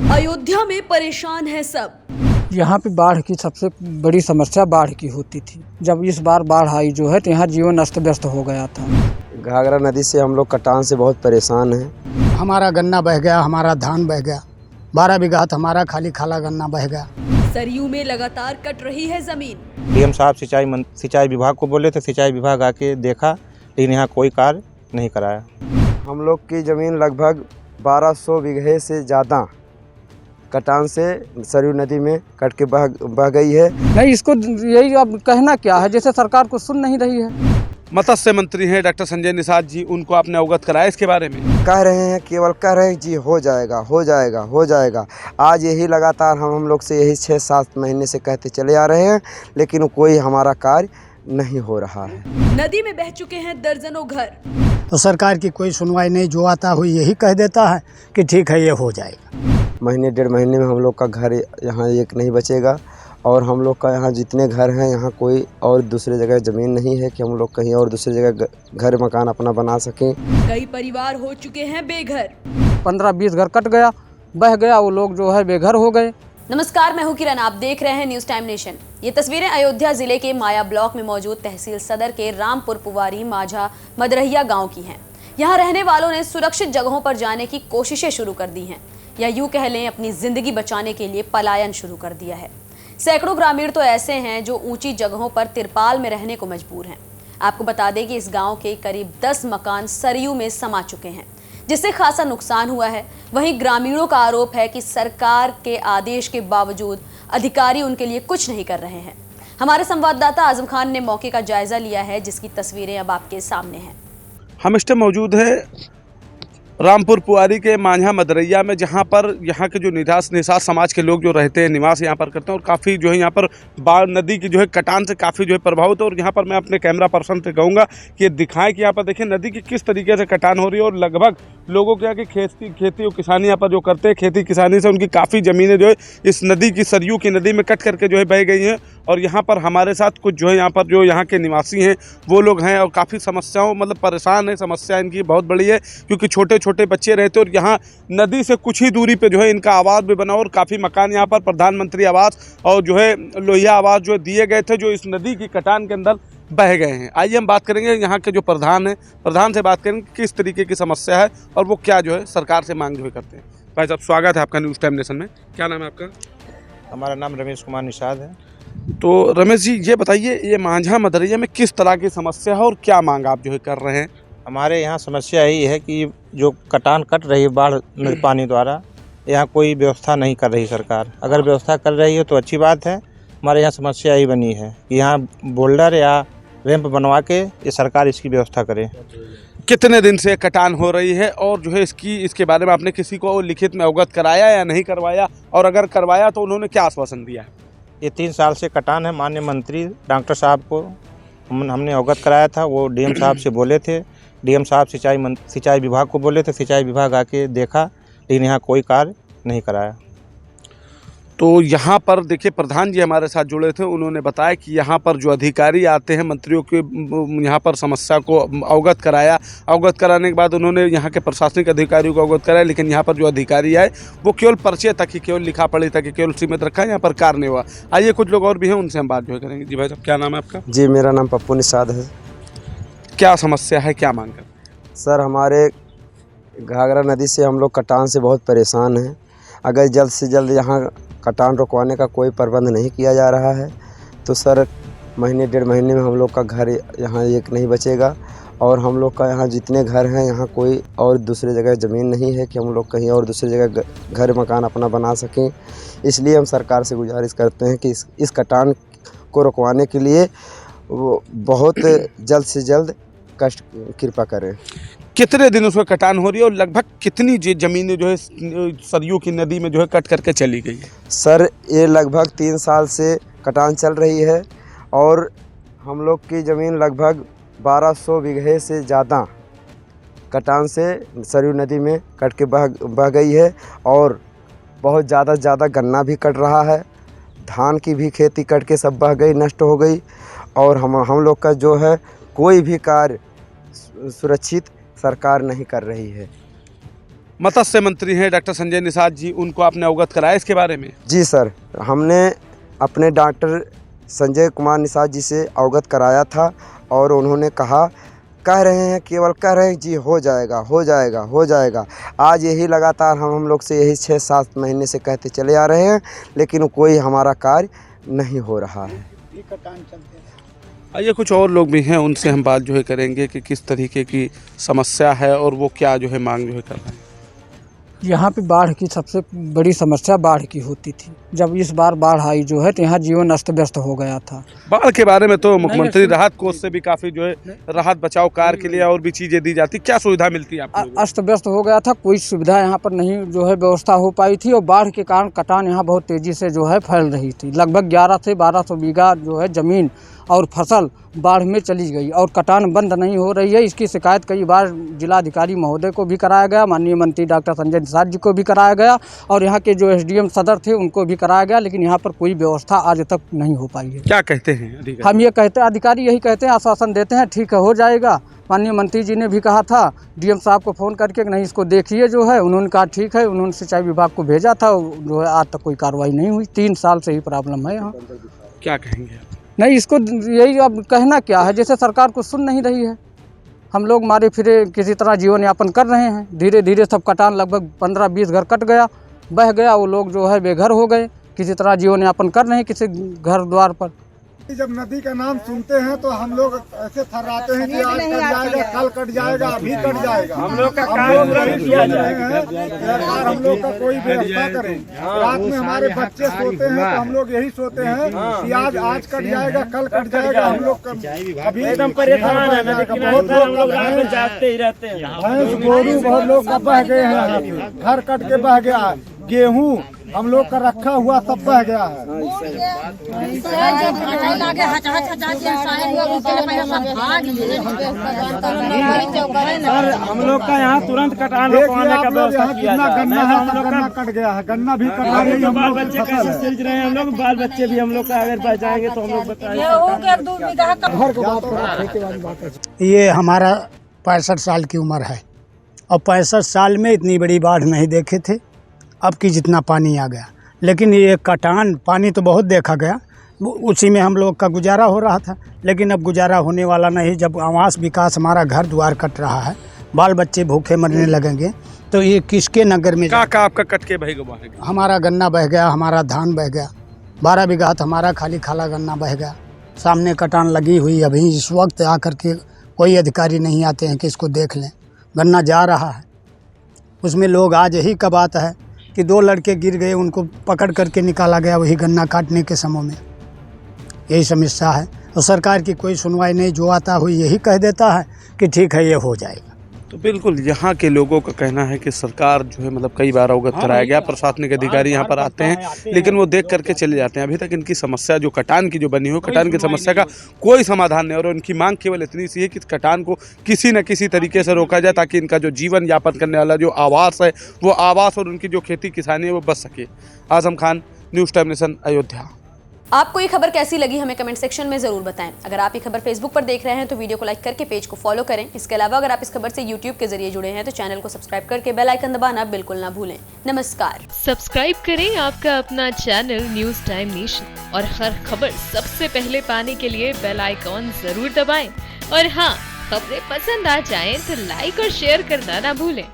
अयोध्या में परेशान है सब। यहाँ पे बाढ़ की सबसे बड़ी समस्या बाढ़ की होती थी। जब इस बार बाढ़ आई जो है तो यहाँ जीवन अस्त व्यस्त हो गया था। घाघरा नदी से हम लोग कटान से बहुत परेशान हैं। हमारा गन्ना बह गया, हमारा धान बह गया, 12 बीघा हमारा खाली खाला गन्ना बह गया। सरयू में लगातार कट रही है जमीन। डीएम साहब सिंचाई विभाग को बोले थे, सिंचाई विभाग आके देखा, लेकिन यहाँ कोई कार्य नहीं कराया। हम लोग की ज़मीन लगभग 1200 बीघे से ज़्यादा कटान से सरयू नदी में कट के बह गई है। नहीं, इसको यही अब कहना क्या है, जैसे सरकार को सुन नहीं रही है। मत्स्य मंत्री हैं डॉक्टर संजय निषाद जी, उनको आपने अवगत कराया इसके बारे में? कह रहे हैं, केवल कह रहे हैं जी हो जाएगा हो जाएगा हो जाएगा। आज यही लगातार हम लोग से यही 6-7 महीने से कहते चले आ रहे हैं, लेकिन कोई हमारा कार्य नहीं हो रहा है। नदी में बह चुके हैं दर्जनों घर। तो सरकार की कोई सुनवाई नहीं, जो आता हुई यही कह देता है कि ठीक है ये हो जाएगा। महीने 1.5 महीने में हम लोग का घर यहाँ एक नहीं बचेगा, और हम लोग का यहाँ जितने घर हैं यहाँ कोई और दूसरे जगह ज़मीन नहीं है कि हम लोग कहीं और दूसरी जगह घर मकान अपना बना सकें। कई परिवार हो चुके हैं बेघर। 15-20 घर कट गया, बह गया, वो लोग जो है बेघर हो गए। नमस्कार, मैं हूं किरण, आप देख रहे हैं न्यूज टाइम नेशन। ये तस्वीरें अयोध्या जिले के माया ब्लॉक में मौजूद तहसील सदर के रामपुर पुवारी माझा मदरहिया गांव की हैं। यहां रहने वालों ने सुरक्षित जगहों पर जाने की कोशिशें शुरू कर दी हैं, या यूं कह लें अपनी जिंदगी बचाने के लिए पलायन शुरू कर दिया है। सैकड़ों ग्रामीण तो ऐसे हैं जो ऊंची जगहों पर तिरपाल में रहने को मजबूर हैं। आपको बता दें कि इस गांव के करीब 10 मकान सरयू में समा चुके हैं, जिससे खासा नुकसान हुआ है। वहीं ग्रामीणों का आरोप है कि सरकार के आदेश के बावजूद अधिकारी उनके लिए कुछ नहीं कर रहे हैं। हमारे संवाददाता आजम खान ने मौके का जायजा लिया है, जिसकी तस्वीरें अब आपके सामने हैं। हम इस टाइम मौजूद है रामपुर पुवारी के माझा मदरैया में, जहाँ पर यहाँ के जो निषाद समाज के लोग जो रहते हैं, निवास यहाँ पर करते हैं, और काफ़ी जो है यहाँ पर बाढ़ नदी की जो है कटान से काफ़ी जो है प्रभावित है। और यहाँ पर मैं अपने कैमरा पर्सन से कहूँगा कि ये दिखाएं कि यहाँ पर देखिए नदी की किस तरीके से कटान हो रही है, और लगभग लोगों के यहाँ की खेती और किसानी यहाँ पर जो करते हैं, खेती किसानी से उनकी काफ़ी ज़मीनें जो है इस नदी की सरयू की नदी में कट करके जो है बह गई हैं। और यहाँ पर हमारे साथ कुछ जो है यहाँ पर जो यहाँ के निवासी हैं वो लोग हैं, और काफ़ी समस्याओं मतलब परेशान है। समस्या इनकी बहुत बड़ी है, क्योंकि छोटे छोटे बच्चे रहते हैं, और यहाँ नदी से कुछ ही दूरी पे जो है इनका आवास भी बना, और काफ़ी मकान यहाँ पर प्रधानमंत्री आवास और जो है लोहिया आवास जो दिए गए थे, जो इस नदी की कटान के अंदर बह गए हैं। आइए हम बात करेंगे यहाँ के जो प्रधान हैं, प्रधान से बात करेंगे किस तरीके की समस्या है और वो क्या जो है सरकार से मांग जो है करते हैं। भाई साहब, स्वागत है आपका न्यूज़ टाइम नेशन में। क्या नाम है आपका? हमारा नाम रमेश कुमार निषाद है। तो रमेश जी, ये बताइए, ये माझा मदरैया में किस तरह की समस्या है और क्या मांग आप जो है कर रहे हैं? हमारे यहाँ समस्या यही है कि जो कटान कट रही है बाढ़ पानी द्वारा, यहाँ कोई व्यवस्था नहीं कर रही सरकार। अगर व्यवस्था कर रही है तो अच्छी बात है। हमारे यहाँ समस्या यही बनी है कि यहाँ बोल्डर या रैंप बनवा के ये सरकार इसकी व्यवस्था करे। कितने दिन से कटान हो रही है, और जो है इसके बारे में आपने किसी को लिखित में अवगत कराया या नहीं करवाया, और अगर करवाया तो उन्होंने क्या आश्वासन दिया है? ये 3 साल से कटान है। माननीय मंत्री डॉक्टर साहब को हमने अवगत कराया था, वो डीएम साहब से बोले थे। डीएम साहब सिंचाई विभाग को बोले थे, सिंचाई विभाग आके देखा, लेकिन यहाँ कोई कार्य नहीं कराया। तो यहाँ पर देखिए, प्रधान जी हमारे साथ जुड़े थे, उन्होंने बताया कि यहाँ पर जो अधिकारी आते हैं, मंत्रियों के यहाँ पर समस्या को अवगत कराया। अवगत कराने के बाद उन्होंने यहाँ के प्रशासनिक अधिकारियों को अवगत कराया, लेकिन यहाँ पर जो अधिकारी आए वो केवल पर्चे तक ही, केवल लिखा पढ़ी तक ही केवल सीमित रखा है, यहाँ पर कार्य नहीं हुआ। आइए कुछ लोग और भी हैं, उनसे हम बात जो करेंगे। जी भाई साहब, क्या नाम है आपका? जी, मेरा नाम पप्पू निषाद है। क्या समस्या है, क्या मांग करते हैं? सर, हमारे घाघरा नदी से हम लोग कटान से बहुत परेशान हैं। अगर जल्द से जल्द यहाँ कटान रुकवाने का कोई प्रबंध नहीं किया जा रहा है तो सर महीने 1.5 महीने में हम लोग का घर यहाँ एक नहीं बचेगा, और हम लोग का यहाँ जितने घर हैं यहाँ कोई और दूसरी जगह ज़मीन नहीं है कि हम लोग कहीं और दूसरी जगह घर मकान अपना बना सकें। इसलिए हम सरकार से गुजारिश करते हैं कि इस कटान को रुकवाने के लिए वो बहुत जल्द से जल्द कष्ट कृपा करें। कितने दिनों से कटान हो रही है, और लगभग कितनी ज़मीनें जो है सरयू की नदी में जो है कट करके चली गई है? सर, ये लगभग 3 साल से कटान चल रही है, और हम लोग की ज़मीन लगभग 1200 बीघे से ज़्यादा कटान से सरयू नदी में कट के बह गई है, और बहुत ज़्यादा गन्ना भी कट रहा है, धान की भी खेती कट के सब बह गई, नष्ट हो गई। और हम लोग का जो है कोई भी कार्य सुरक्षित सरकार नहीं कर रही है। मत्स्य मंत्री हैं डॉक्टर संजय निषाद जी, उनको आपने अवगत कराया इसके बारे में? जी सर, हमने अपने डॉक्टर संजय कुमार निषाद जी से अवगत कराया था और उन्होंने कह रहे हैं, केवल कह रहे हैं जी हो जाएगा हो जाएगा हो जाएगा। आज यही लगातार हम लोग से यही 6-7 महीने से कहते चले आ रहे हैं, लेकिन कोई हमारा कार्य नहीं हो रहा है। आइए कुछ और लोग भी हैं, उनसे हम बात जो है करेंगे कि किस तरीके की समस्या है और वो क्या जो है मांग जो है कर रहे हैं। यहाँ पे बाढ़ की सबसे बड़ी समस्या बाढ़ की होती थी। जब इस बार बाढ़ आई जो है तो यहाँ जीवन अस्त व्यस्त हो गया था। बाढ़ के बारे में तो मुख्यमंत्री राहत कोष से भी काफी जो है राहत बचाव कार्य के लिए और भी चीजें दी जाती, क्या सुविधा मिलती है आपको? अस्त व्यस्त हो गया था, कोई सुविधा यहाँ पर नहीं जो है व्यवस्था हो पाई थी और बाढ़ के कारण कटान यहाँ बहुत तेजी से जो है फैल रही थी। लगभग 1100 से 1200 बीघा जो है जमीन और फसल बाढ़ में चली गई और कटान बंद नहीं हो रही है। इसकी शिकायत कई बार जिलाधिकारी महोदय को भी कराया गया, माननीय मंत्री डॉक्टर संजय निषाद जी को भी कराया गया और यहाँ के जो एसडीएम सदर थे उनको भी कराया गया, लेकिन यहाँ पर कोई व्यवस्था आज तक नहीं हो पाई है। क्या कहते हैं अधिकारी? हम ये कहते हैं, अधिकारी यही कहते हैं, आश्वासन देते हैं ठीक है हो जाएगा। माननीय मंत्री जी ने भी कहा था डीएम साहब को फ़ोन करके कि नहीं इसको देखिए जो है, उन्होंने कहा ठीक है। उन्होंने सिंचाई विभाग को भेजा था, जो है आज तक कोई कार्रवाई नहीं हुई। 3 साल से ही प्रॉब्लम है यहाँ। क्या कहेंगे? नहीं, इसको यही अब कहना क्या है, जैसे सरकार को सुन नहीं रही है। हम लोग मारे फिरे किसी तरह जीवन यापन कर रहे हैं। धीरे धीरे सब कटान लगभग 15-20 घर कट गया, बह गया, वो लोग जो है बेघर हो गए, किसी तरह जीवन यापन कर रहे हैं किसी घर द्वार पर। जब नदी का नाम सुनते हैं तो हम लोग ऐसे थर्राते हैं कि आज कट जाएगा, कल कट जाएगा, अभी कट जाएगा। हम लोग का काम किया जाएगा, सरकार हम लोग का कोई व्यवस्था करे। रात में हमारे बच्चे सोते हैं तो हम लोग यही सोते हैं कि आज कट जाएगा, कल कट जाएगा। हम लोग अभी एकदम परेशान है, बहुत लोग जागते ही रहते हैं। भैंस गोरू बहुत लोग का बह गए हैं, घर कट के बह गया, गेहूँ हम लोग का रखा हुआ सब बह गया है। सर हम लोग का यहाँ तुरंत कटान रोकवाने का व्यवस्था किया जाए। गन्ना है, हम लोग गन्ना कट गया है, गन्ना भी कटा नहीं। बाल बच्चे कैसे सिल रहे हैं, हम लोग बाल बच्चे भी हम लोग का अगर बच जाएंगे तो हम लोग बताएंगे। ये हमारा 65 साल की उम्र है और 65 साल में इतनी बड़ी बाढ़ नहीं देखे थे, अब की जितना पानी आ गया। लेकिन ये कटान पानी तो बहुत देखा गया, उसी में हम लोग का गुजारा हो रहा था, लेकिन अब गुजारा होने वाला नहीं। जब आवास विकास हमारा घर द्वार कट रहा है, बाल बच्चे भूखे मरने लगेंगे तो ये किसके नगर में? का आपका कट के बह गया? हमारा गन्ना बह गया, हमारा धान बह गया, 12 बीघा हमारा खाली खाला गन्ना बह गया। सामने कटान लगी हुई, अभी इस वक्त आकर के कोई अधिकारी नहीं आते हैं कि इसको देख लें। गन्ना जा रहा है, उसमें लोग आज यही का बात है कि 2 लड़के गिर गए, उनको पकड़ करके निकाला गया वही गन्ना काटने के समय में। यही समस्या है और सरकार की कोई सुनवाई नहीं, जो आता हुई यही कह देता है कि ठीक है ये हो जाएगा। तो बिल्कुल यहाँ के लोगों का कहना है कि सरकार जो है मतलब कई बार अवगत कराया गया, प्रशासनिक अधिकारी यहाँ पर आते हैं लेकिन वो देख करके चले जाते हैं। अभी तक इनकी समस्या जो कटान की जो बनी हो, कटान की समस्या का कोई समाधान नहीं, और उनकी मांग केवल इतनी सी है कि कटान को किसी न किसी तरीके से रोका जाए ताकि इनका जो जीवन यापन करने वाला जो आवास है वो आवास और उनकी जो खेती किसानी है वो बच सके। Azam Khan, news time nation, Ayodhya. आपको ये खबर कैसी लगी हमें कमेंट सेक्शन में जरूर बताएं। अगर आप ये खबर फेसबुक पर देख रहे हैं तो वीडियो को लाइक करके पेज को फॉलो करें। इसके अलावा अगर आप इस खबर से यूट्यूब के जरिए जुड़े हैं तो चैनल को सब्सक्राइब करके बेल आइकन दबाना बिल्कुल ना भूलें। नमस्कार। सब्सक्राइब करें आपका अपना चैनल न्यूज़ टाइम नेशन और हर खबर सबसे पहले पाने के लिए बेल आइकॉन जरूर दबाएं। और हाँ, खबरें पसंद आ जाएं तो लाइक और शेयर करना ना भूलें।